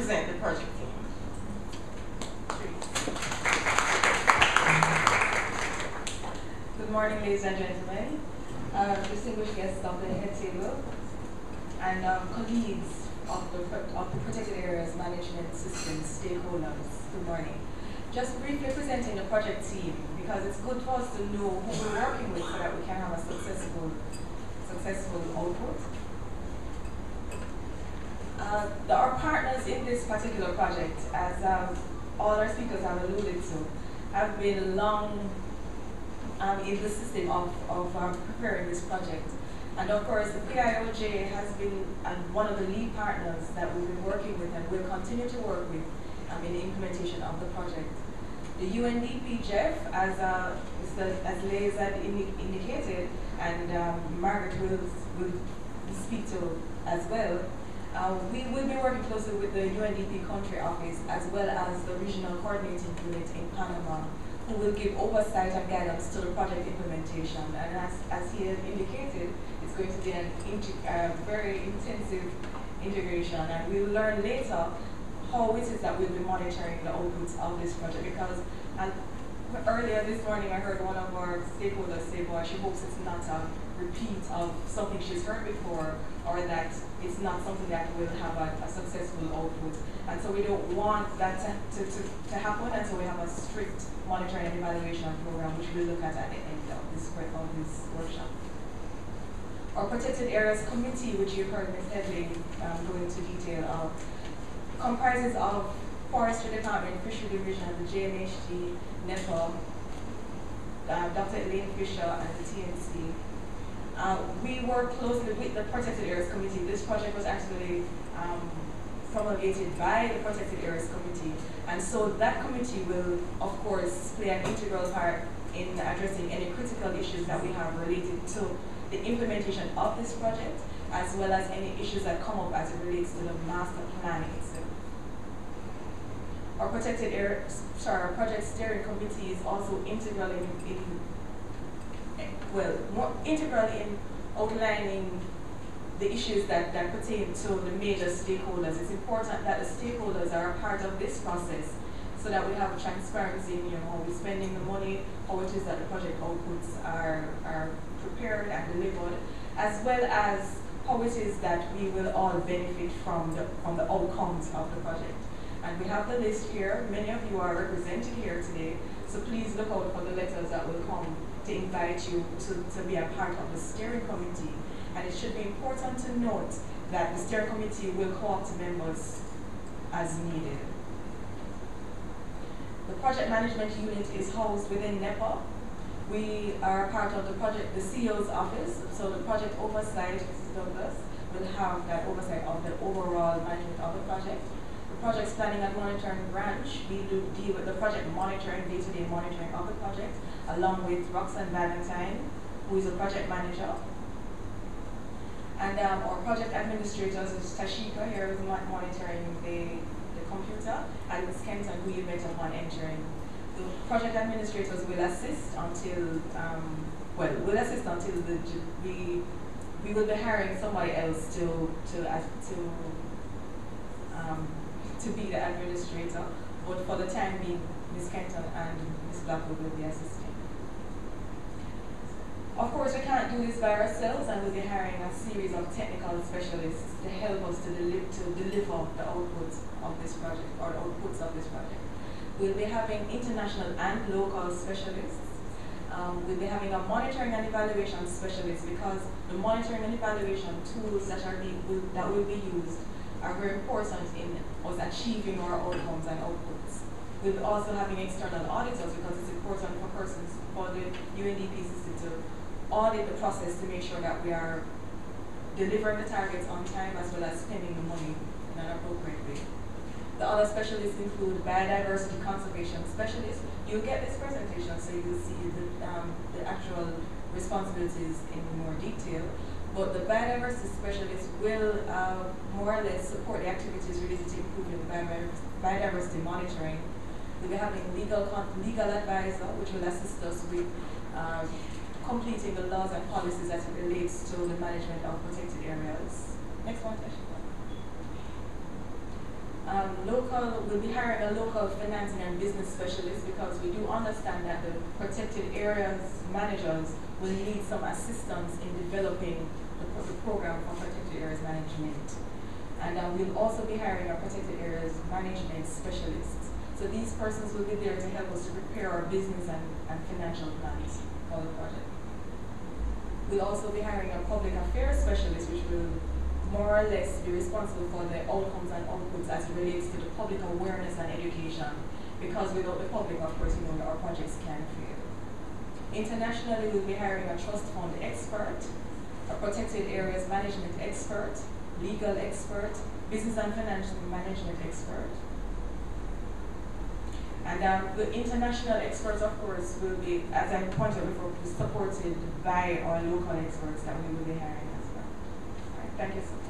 present the project team. Good morning, ladies and gentlemen, distinguished guests of the head table, and colleagues of the protected areas management systems stakeholders. Good morning. Just briefly presenting the project team, because it's good for us to know who we're working with so that we can have a successful output. Our partners in this particular project, as all our speakers have alluded to, have been long in the system of preparing this project. And of course, the PIOJ has been one of the lead partners that we've been working with and will continue to work with in the implementation of the project. The UNDP, Jeff, as Liz had indicated, and Margaret will speak to as well, we will be working closely with the UNDP country office as well as the regional coordinating unit in Panama, who will give oversight and guidance to the project implementation. And as he had indicated, it's going to be a very intensive integration, and we'll learn later how it is that we'll be monitoring the outputs of this project, because earlier this morning I heard one of our stakeholders say, well, she hopes it's not a repeat of something she's heard before, or that it's not something that will have a successful output. And so we don't want that to happen, and so we have a strict monitoring and evaluation program, which we'll look at the end of this workshop. Our Protected Areas Committee, which you heard Ms. Hedling go into detail of, comprises of Forestry Department, Fishery Division, the JMHT, NEPA, Dr. Elaine Fisher, and the TNC. We work closely with the Protected Areas Committee. This project was actually promulgated by the Protected Areas Committee, and so that committee will, of course, play an integral part in addressing any critical issues that we have related to the implementation of this project, as well as any issues that come up as it relates to the master plan itself. Our Project Steering Committee is also integral more integral in outlining the issues that pertain to the major stakeholders. It's important that the stakeholders are a part of this process so that we have transparency in how we're spending the money, how it is that the project outputs are prepared and delivered, as well as how it is that we will all benefit from the outcomes of the project. And we have the list here. Many of you are represented here today, so please look out for the letters that will come to invite you to be a part of the steering committee. And it should be important to note that the steering committee will co-opt members as needed. The project management unit is housed within NEPA. We are part of the project, the CEO's office, so the project oversight, Mrs. Douglas, will have that oversight of the overall management of the project. The project's planning and monitoring branch, we do deal with the project monitoring, day-to-day monitoring of the project, along with Roxanne Valentine, who is a project manager. And our project administrators is Tashika here, who's monitoring the computer, and Ms. Kenton, who you met upon entering. The project administrators will assist until, we will be hiring somebody else to be the administrator, but for the time being, Ms. Kenton and Ms. Blackwood will be assisting. Of course, we can't do this by ourselves, and we'll be hiring a series of technical specialists to help us to deliver the outputs of this project, or the outputs of this project. We'll be having international and local specialists. We'll be having a monitoring and evaluation specialist, because the monitoring and evaluation tools that will be used are very important in us achieving our outcomes and outputs. We'll be also having external auditors, because it's important for the UNDP system to audit the process to make sure that we are delivering the targets on time as well as spending the money in an appropriate way. The other specialists include biodiversity conservation specialists. You'll get this presentation, so you'll see the actual responsibilities in more detail. But the biodiversity specialists will more or less support the activities related to improving biodiversity monitoring. We'll be having legal advisor, which will assist us with completing the laws and policies as it relates to the management of protected areas. Next one, Tasha. We'll be hiring a local financing and business specialist because we do understand that the protected areas managers will need some assistance in developing the program for protected areas management. And we'll also be hiring a protected areas management specialist. So these persons will be there to help us to prepare our business and financial plans for the project. We'll also be hiring a public affairs specialist, which will more or less be responsible for the outcomes and outputs as it relates to the public awareness and education, because without the public, of course, our projects can fail. Internationally, we'll be hiring a trust fund expert, a protected areas management expert, legal expert, business and financial management expert. And the international experts, of course, will be, as I pointed out before, supported by our local experts that we will be hiring as well. All right, thank you so much.